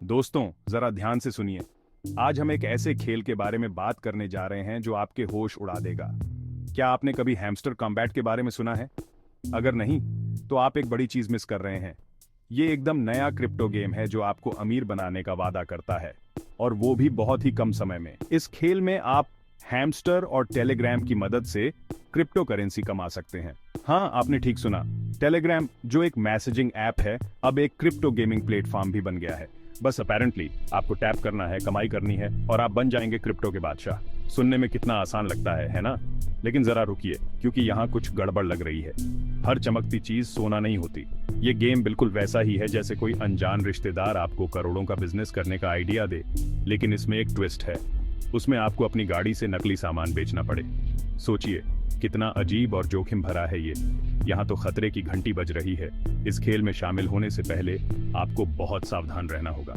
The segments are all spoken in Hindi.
दोस्तों, जरा ध्यान से सुनिए। आज हम एक ऐसे खेल के बारे में बात करने जा रहे हैं जो आपके होश उड़ा देगा। क्या आपने कभी हैमस्टर कॉम्बैट के बारे में सुना है? अगर नहीं, तो आप एक बड़ी चीज मिस कर रहे हैं। ये एकदम नया क्रिप्टो गेम है जो आपको अमीर बनाने का वादा करता है, और वो भी बहुत ही कम समय में। इस खेल में आप हैमस्टर और टेलीग्राम की मदद से क्रिप्टो करेंसी कमा सकते हैं। हाँ, आपने ठीक सुना। टेलीग्राम, जो एक मैसेजिंग ऐप है, अब एक क्रिप्टो गेमिंग प्लेटफॉर्म भी बन गया है। बस अपेरेंटली आपको टैप करना है, कमाई करनी है, और आप बन जाएंगे क्रिप्टो के बादशाह। सुनने में कितना आसान लगता है ना? लेकिन जरा रुकिए, क्योंकि यहाँ कुछ गड़बड़ लग रही है। हर चमकती चीज सोना नहीं होती। ये गेम बिल्कुल वैसा ही है जैसे कोई अनजान रिश्तेदार आपको करोड़ों का बिजनेस करने का आइडिया दे, लेकिन इसमें एक ट्विस्ट है। उसमें आपको अपनी गाड़ी से नकली सामान बेचना पड़े। सोचिए, कितना अजीब और जोखिम भरा है ये। यहाँ तो खतरे की घंटी बज रही है। इस खेल में शामिल होने से पहले आपको बहुत सावधान रहना होगा।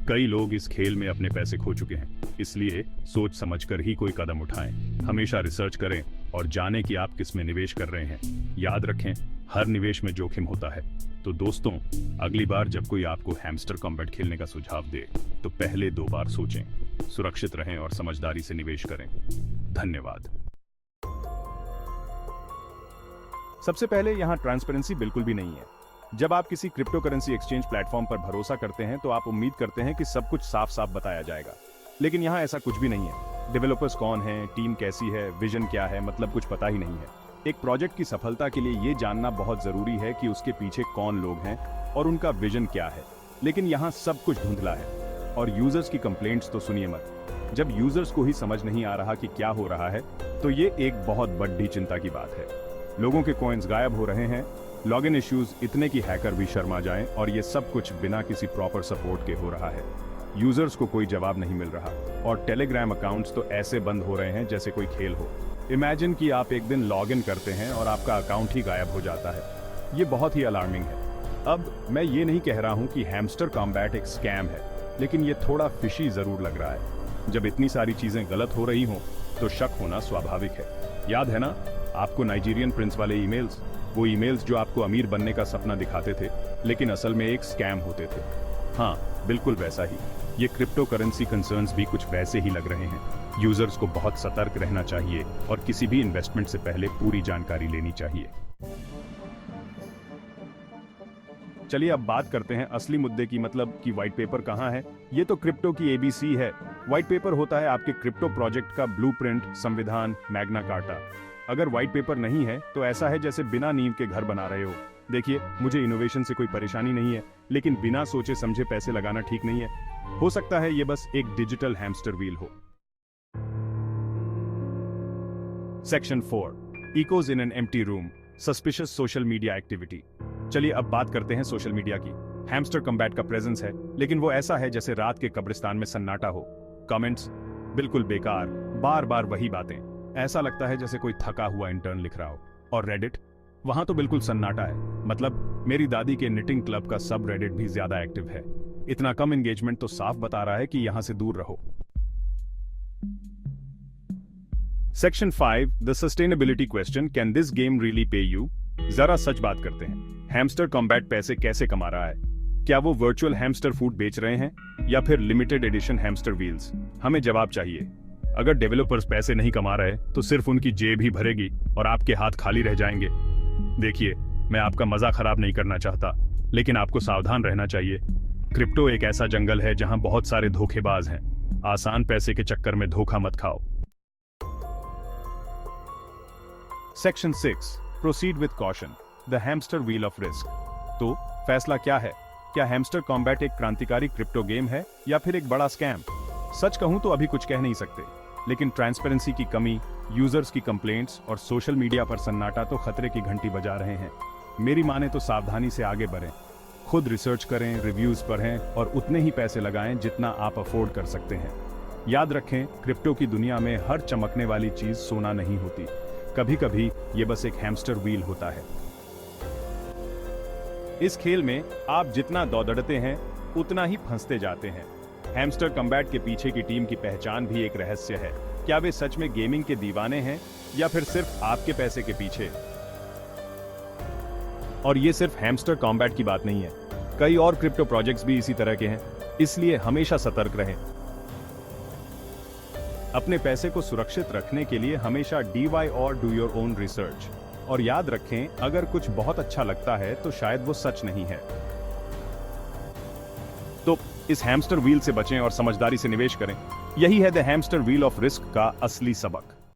कई लोग इस खेल में अपने पैसे खो चुके हैं, इसलिए सोच समझकर ही कोई कदम उठाएं। हमेशा रिसर्च करें और जानें कि आप किस में निवेश कर रहे हैं। याद रखें, हर निवेश में जोखिम होता है। तो दोस्तों, अगली बार जब कोई आपको हैमस्टर कॉम्बैट खेलने का सुझाव दे, तो पहले 2 बार सोचें। सुरक्षित रहें और समझदारी से निवेश करें। धन्यवाद। सबसे पहले, यहाँ ट्रांसपेरेंसी बिल्कुल भी नहीं है। जब आप किसी क्रिप्टो करेंसी एक्सचेंज प्लेटफॉर्म पर भरोसा करते हैं, तो आप उम्मीद करते हैं कि सब कुछ साफ साफ बताया जाएगा। लेकिन यहाँ ऐसा कुछ भी नहीं है। डेवलपर्स कौन हैं, टीम कैसी है, विजन क्या है, मतलब कुछ पता ही नहीं है। एक प्रोजेक्ट की सफलता के लिए ये जानना बहुत जरूरी है कि उसके पीछे कौन लोग हैं और उनका विजन क्या है। लेकिन यहाँ सब कुछ धुंधला है। और यूजर्स की कंप्लेंट्स तो सुनिए मत। जब यूजर्स को ही समझ नहीं आ रहा कि क्या हो रहा है, तो ये एक बहुत बड़ी चिंता की बात है। लोगों के कॉइन्स गायब हो रहे हैं, लॉगिन इश्यूज इतने कि हैकर भी शर्मा जाएं, और ये सब कुछ बिना किसी प्रॉपर सपोर्ट के हो रहा है। यूजर्स को कोई जवाब नहीं मिल रहा, और टेलीग्राम अकाउंट्स तो ऐसे बंद हो रहे हैं जैसे कोई खेल हो। इमेजिन कि आप एक दिन लॉगिन करते हैं और आपका अकाउंट ही गायब हो जाता है। ये बहुत ही अलार्मिंग है। अब मैं ये नहीं कह रहा हूं कि हैमस्टर कॉम्बैट एक स्कैम है, लेकिन ये थोड़ा फिशी जरूर लग रहा है। जब इतनी सारी चीजें गलत हो रही हों, तो शक होना स्वाभाविक है। याद है ना आपको नाइजीरियन प्रिंस वाले ईमेल्स? वो ईमेल्स जो आपको अमीर बनने का सपना दिखाते थे, लेकिन असल में एक स्कैम होते थे। हाँ, बिल्कुल वैसा ही। ये क्रिप्टो करेंसी कंसर्न्स भी कुछ वैसे ही लग रहे हैं। यूजर्स को बहुत सतर्क रहना चाहिए और किसी भी इन्वेस्टमेंट से पहले पूरी जानकारी लेनी चाहिए। चलिए अब बात करते हैं असली मुद्दे की, मतलब कि व्हाइट पेपर कहाँ है। ये तो क्रिप्टो की एबीसी है। व्हाइट पेपर होता है आपके क्रिप्टो प्रोजेक्ट का ब्लूप्रिंट, संविधान, मैग्ना कार्टा। अगर व्हाइट पेपर नहीं है, तो ऐसा है जैसे बिना नींव के घर बना रहे हो। देखिए, मुझे इनोवेशन से कोई परेशानी नहीं है, लेकिन बिना सोचे समझे पैसे लगाना ठीक नहीं है। हो सकता है ये बस एक डिजिटल हैमस्टर व्हील हो। Section 4, echoes in an empty room, suspicious social media activity. चलिए अब बात करते हैं सोशल मीडिया की। हैमस्टर कॉम्बैट का प्रेजेंस है, लेकिन वो ऐसा है जैसे रात के कब्रिस्तान में सन्नाटा हो। कमेंट्स बिल्कुल बेकार, बार बार वही बातें। ऐसा लगता है जैसे कोई थका हुआ इंटर्न लिख रहा हो। और रेडिट, वहां तो बिल्कुल सन्नाटा है। मतलब मेरी दादी के निटिंग क्लब का सब रेडिट भी ज्यादा एक्टिव है। इतना कम एंगेजमेंट तो साफ बता रहा है कि यहां से दूर रहो। Section 5, the sustainability question, can this game really pay you? जरा सच बात करते हैं, हैमस्टर कॉम्बैट पैसे कैसे कमा रहा है? क्या वो वर्चुअल हैमस्टर फूड बेच रहे हैं, या फिर लिमिटेड एडिशन हैमस्टर व्हील्स? हमें जवाब चाहिए। अगर डेवलपर्स पैसे नहीं कमा रहे, तो सिर्फ उनकी जेब ही भरेगी और आपके हाथ खाली रह जाएंगे। देखिए, मैं आपका मजा खराब नहीं करना चाहता, लेकिन आपको सावधान रहना चाहिए। क्रिप्टो एक ऐसा जंगल है जहां बहुत सारे धोखेबाज हैं। आसान पैसे के चक्कर में धोखा मत खाओ। Section 6, proceed with caution, the hamster wheel of risk. तो फैसला क्या है? क्या हैमस्टर कॉम्बैट एक क्रांतिकारी क्रिप्टो गेम है, या फिर एक बड़ा स्कैम? सच कहूं तो अभी कुछ कह नहीं सकते, लेकिन ट्रांसपेरेंसी की कमी, यूजर्स की कंप्लेंट्स और सोशल मीडिया पर सन्नाटा तो खतरे की घंटी बजा रहे हैं। मेरी माने तो सावधानी से आगे बढ़ें। खुद रिसर्च करें, रिव्यूज पढ़ें, और उतने ही पैसे लगाएं जितना आप अफोर्ड कर सकते हैं। याद रखें, क्रिप्टो की दुनिया में हर चमकने वाली चीज सोना नहीं होती। कभी कभी ये बस एक हैमस्टर व्हील होता है। इस खेल में आप जितना दौड़ते हैं, उतना ही फंसते जाते हैं। हैमस्टर कॉम्बैट के पीछे की टीम की पहचान भी एक रहस्य है। क्या वे सच में गेमिंग के दीवाने हैं, या फिर सिर्फ आपके पैसे के पीछे? और ये सिर्फ हैमस्टर कॉम्बैट की बात नहीं है, कई और क्रिप्टो प्रोजेक्ट्स भी इसी तरह के हैं। इसलिए हमेशा सतर्क रहें। अपने पैसे को सुरक्षित रखने के लिए हमेशा DY और डू योर ओन रिसर्च। और याद रखें, अगर कुछ बहुत अच्छा लगता है तो शायद वो सच नहीं है। तो इस हैमस्टर व्हील से बचें और समझदारी से निवेश करें। यही है the hamster wheel of risk का असली सबक।